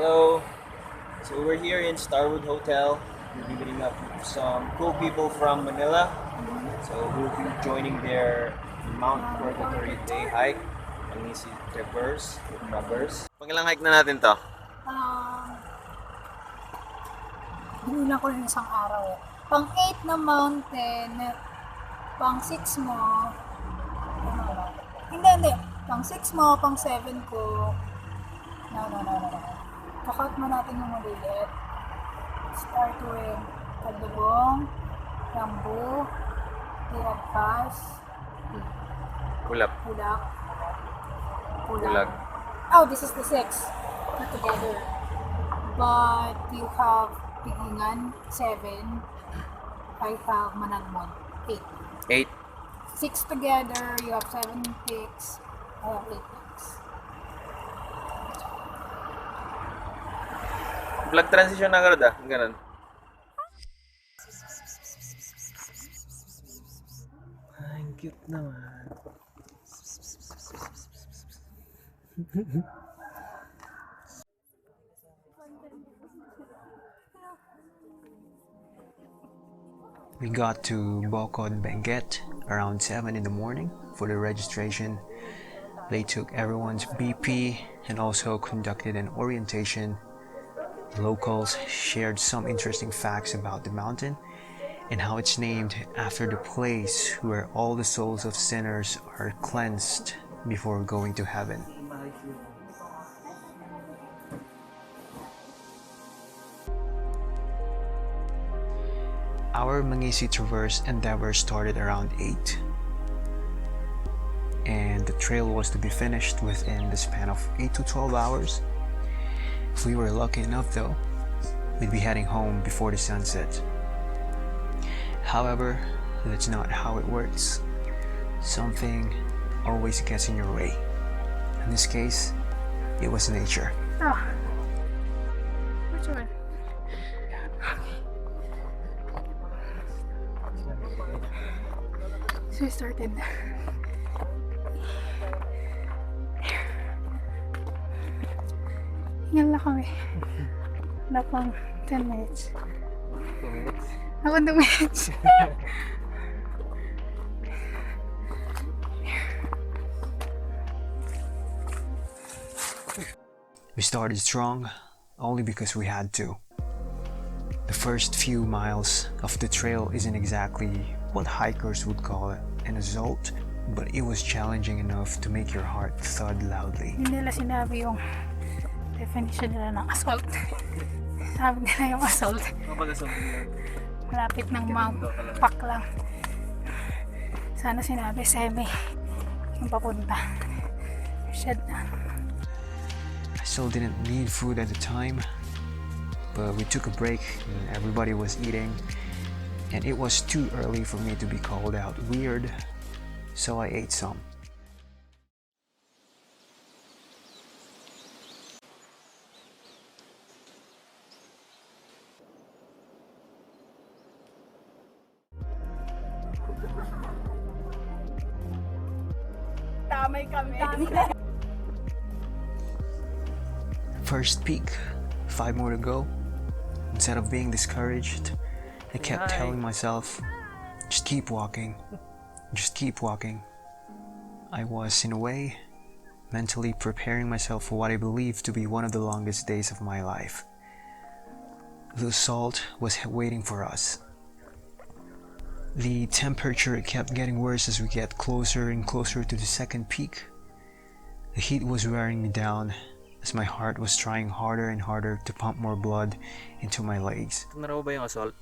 Hello. So we're here in Starwood Hotel. We'll be meeting up with some cool people from Manila. So we'll be joining their Mount Purgatory Dayhike. Ang si Traverse with Traverse. Pangilang hike na natin to? Binulang ko rin isang araw. Pang 8 na mountain, pang 6 mo, hindi. Pang 6 mo, pang 7 ko. No. Kakat mo natin yung maliliit. Start with Kalubong, Rambo, Tiyag Pass, Kulap. Pulag. Oh, this is the 6. Not together. But you have Pigingan, 7. I have Managmon, 8. 8. 6 together, you have 7 picks. I have 8 picks. Vlog transition na agad ah. Ganun. Ay, cute naman. We got to Bocod Benguet around 7 in the morning for the registration. They took everyone's BP and also conducted an orientation. The locals shared some interesting facts about the mountain and how it's named after the place where all the souls of sinners are cleansed before going to heaven. Our Mangisi Traverse endeavor started around 8, and the trail was to be finished within the span of 8 to 12 hours. If we were lucky enough though, we'd be heading home before the sunset. However, that's not how it works. Something always gets in your way. In this case, it was nature. Oh. Which one? So we started. Hingal na kami. Wala pang 10 minutes. 2 minutes? Ako 2 minutes. We started strong only because we had to. The first few miles of the trail isn't exactly what hikers would call an assault, but it was challenging enough to make your heart thud loudly. Hindi nila sinabi yung definition nila ng assault. Sabi nila yung assault. Malapit ng Mount Pak lang. Sana sinabi semi yung papunta. Shed na. I still didn't need food at the time, but we took a break and everybody was eating, and it was too early for me to be called out weird, so I ate some. Tamay kami. First peak, 5 more to go. Instead of being discouraged, I kept telling myself, just keep walking, just keep walking. I was, in a way, mentally preparing myself for what I believed to be one of the longest days of my life. The assault was waiting for us. The temperature kept getting worse as we get closer and closer to the second peak. The heat was wearing me down as my heart was trying harder and harder to pump more blood into my legs. Ito na raw ba yung assault?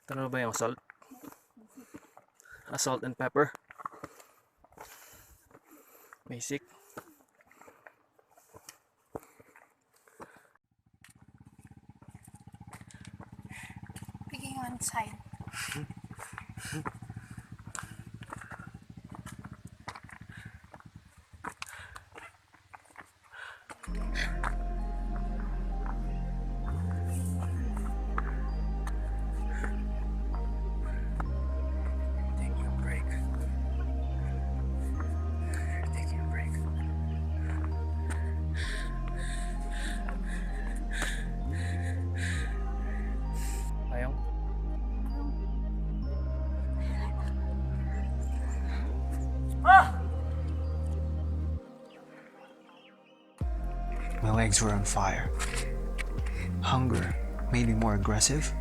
Ito na raw ba yung assault? Assault and pepper. Basic. Picking one side. Taking a break. Taking a break. legs were on fire. Hunger made me more aggressive,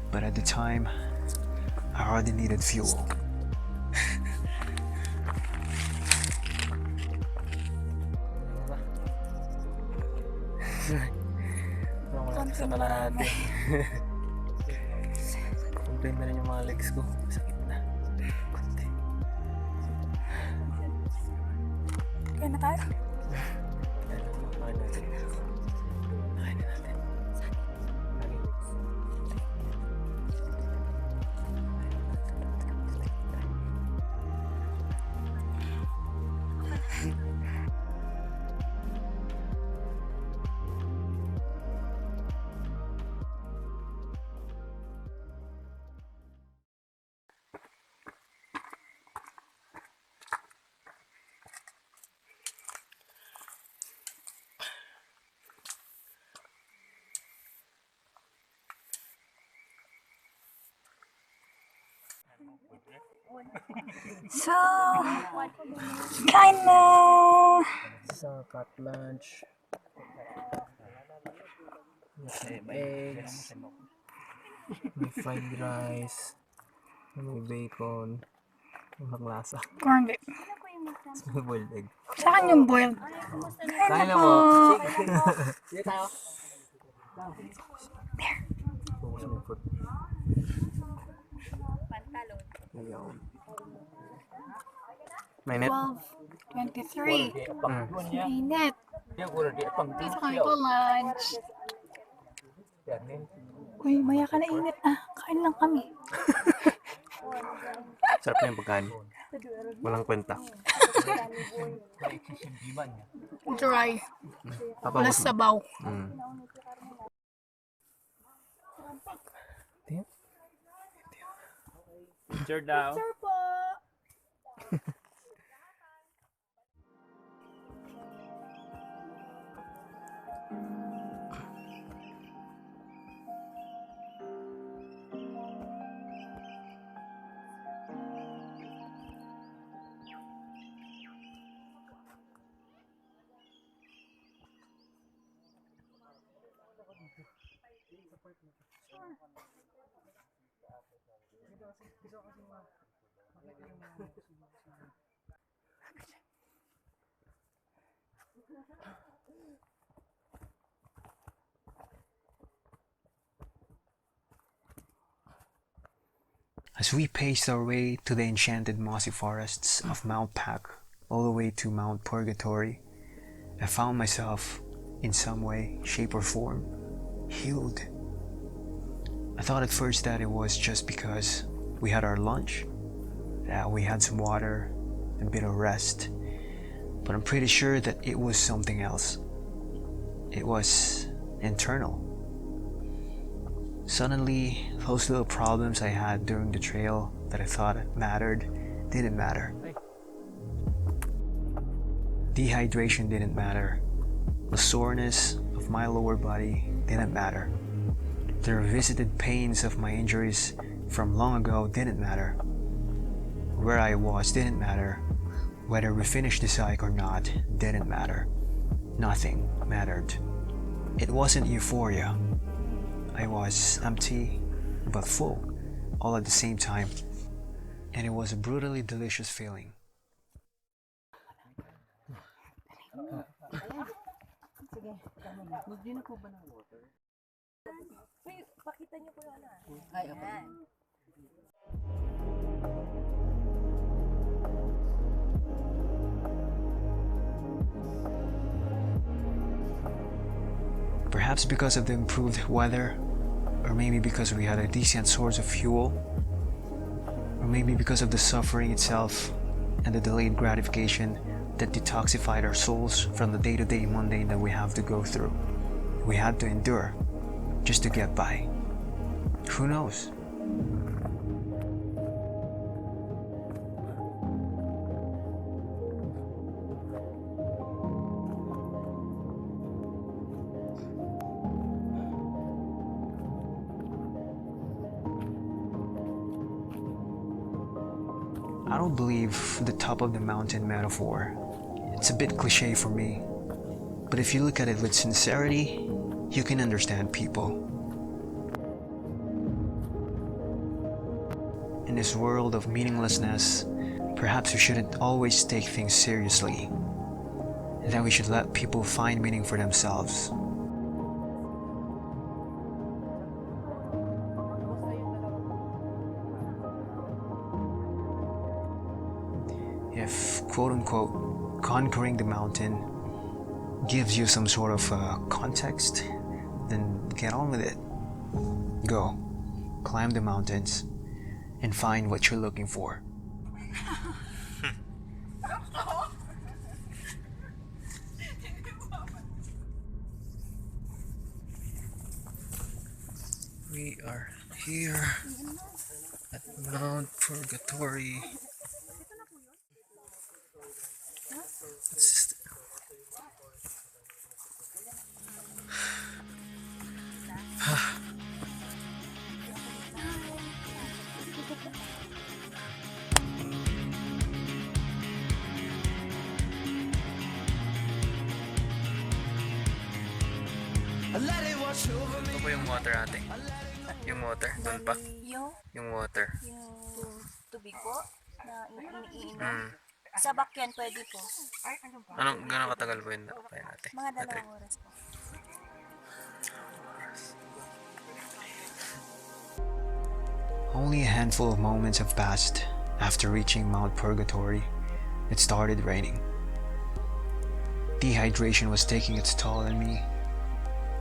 but at the time, I hardly needed fuel. Sa kalahati. Complain na rin yung mga legs ko. Sakit na. Konti. Kaya na tayo. Makain natin. Makain na natin. So, kain na! Sa cut lunch. May eggs. May fried rice. May bacon. Ang lasa. Corned beef. May boiled egg. Sa akin yung boiled. Kain na mo. Sige tayo. Focus mo food. Pantalon. Mainit? 12:23. Mainit. Dito kami to lunch. Uy, maya ka na init ah. Kain lang kami. Sarap na yung pagkain. Walang kwenta. Dry. Wala sabaw. Sure daw. Sir po. As we paced our way to the enchanted mossy forests of Mount Pack, all the way to Mount Purgatory, I found myself, in some way, shape or form, healed. I thought at first that it was just because we had our lunch, that we had some water, a bit of rest, but I'm pretty sure that it was something else. It was internal. Suddenly, those little problems I had during the trail that I thought mattered didn't matter. Dehydration didn't matter. The soreness of my lower body didn't matter. The revisited pains of my injuries from long ago didn't matter. Where I was didn't matter. Whether we finished this hike or not didn't matter. Nothing mattered. It wasn't euphoria. I was empty but full all at the same time, and it was a brutally delicious feeling. Perhaps because of the improved weather, or maybe because we had a decent source of fuel, or maybe because of the suffering itself and the delayed gratification that detoxified our souls from the day-to-day mundane that we have to go through. We had to endure just to get by. Who knows? I don't believe the top of the mountain metaphor. It's a bit cliche for me. But if you look at it with sincerity, you can understand people. In this world of meaninglessness, perhaps we shouldn't always take things seriously, and that we should let people find meaning for themselves. If, quote unquote, conquering the mountain gives you some sort of context, then get on with it. Go, climb the mountains, and find what you're looking for. We are here at Mount Purgatory. It's ito po yung water ate. Yung water, doon pa. Yung water. Yung tubig po na iniinom. Sa bakyan pwede po. Gano'ng katagal po yun ate? Mga 2 oras po. Only a handful of moments have passed after reaching Mount Purgatory. It started raining. Dehydration was taking its toll on me.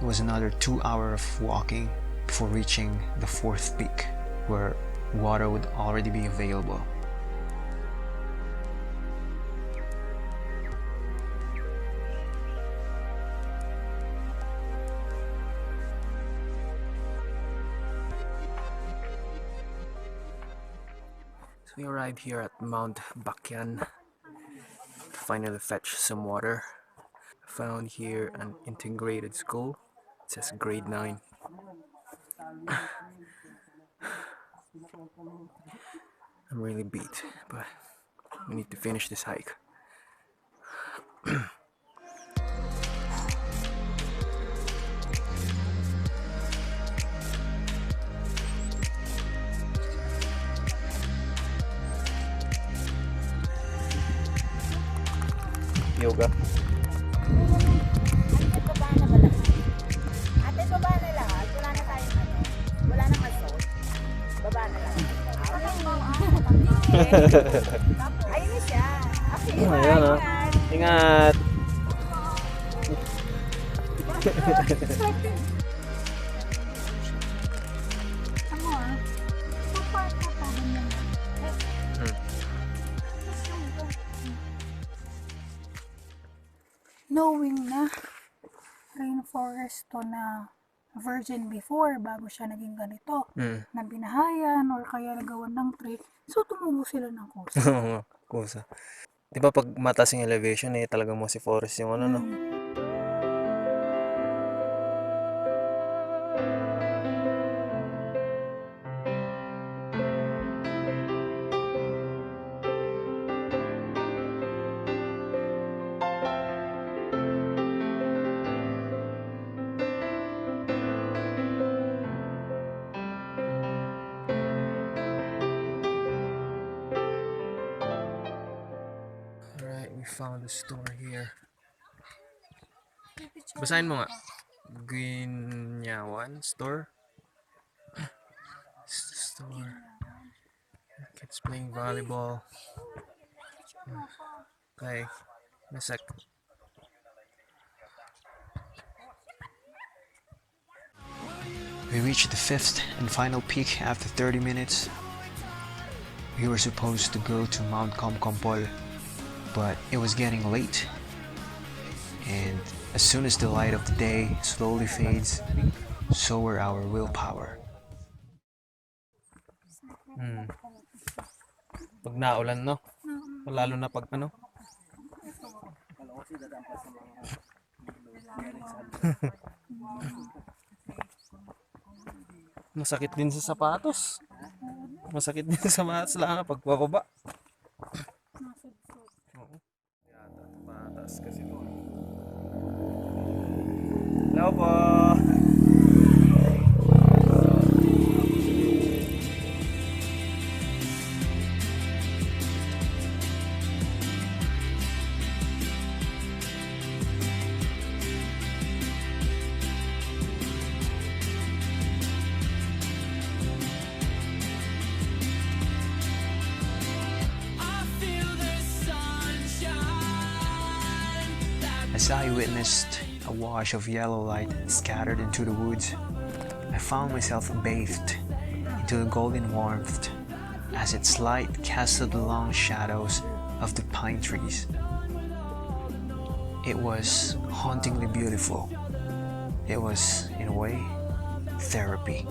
It was another 2 hours of walking before reaching the 4th peak, where water would already be available. So we arrived here at Mount Bakyan to finally fetch some water. Found here an integrated school. It says grade 9. I'm really beat, but we need to finish this hike. Yoga. Baba na ba lahat? Ate, baba na lahat. Wala na tayong ano. Wala nang assault. Baba na lahat. Ayun na siya. Okay, Ayan o. Ingat! Knowing na rainforest to na virgin before bago siya naging ganito, na binahayan or kaya nagawan ng tree, so tumubo sila ng kusa. Oo, kusa. Di ba pag mataas yung elevation talagang mo si forest yung ano no? Alright, we found a store here. Basahin mo nga. Guinyawan store. Store. Kids playing volleyball. Okay. In a sec. We reached the 5th and final peak after 30 minutes. We were supposed to go to Mount Comcompol, but it was getting late. And as soon as the light of the day slowly fades, so were our willpower. Pag naulan, no? Lalo na pag ano? Masakit din sa sapatos. Masakit din sa sapatos lang pag bababa. Oo. Yata, pataas kasi doon. Hello po. As I witnessed a wash of yellow light scattered into the woods, I found myself bathed into the golden warmth as its light casted the long shadows of the pine trees. It was hauntingly beautiful. It was, in a way, therapy.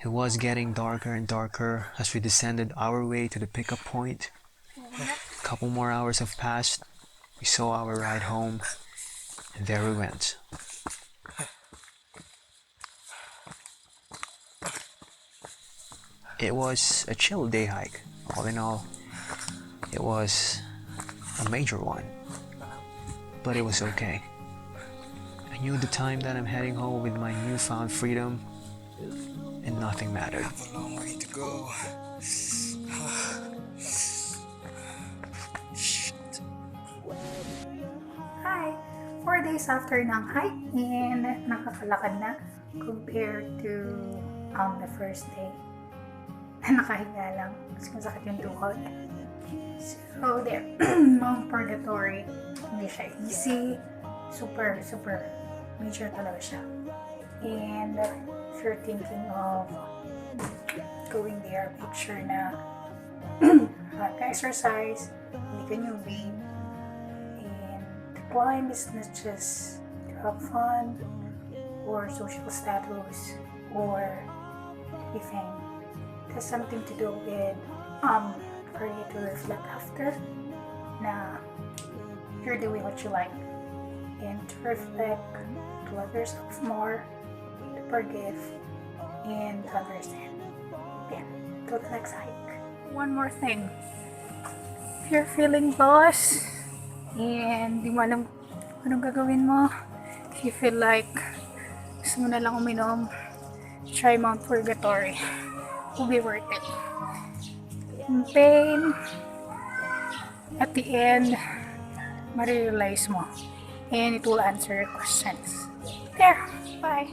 It was getting darker and darker as we descended our way to the pickup point. A couple more hours have passed. We saw our ride home, and there we went. It was a chill day hike. All in all, it was a major one, but it was okay. I knew the time that I'm heading home with my newfound freedom, and nothing mattered. A long way to go. Hi! 4 days after ng hike and nakakalakad na compared to the first day. Nakahiga lang kasi masakit yung tuhod. So there, Mount Purgatory, hindi siya easy. Super major talaga siya. And if you're thinking of going there, make sure na exercise, hindi ka newbie. And the climb is not just to have fun or social status or anything. It has something to do with for you to reflect after na you're doing what you like, and to reflect, to love yourself more, to forgive, and to understand. Yeah, go to the next hike. One more thing. If you're feeling lost and di mo alam anong gagawin mo, if you feel like gusto mo na lang uminom, try Mount Purgatory. It will be worth it. In pain, at the end, ma-realize mo, and it will answer your questions. There, bye!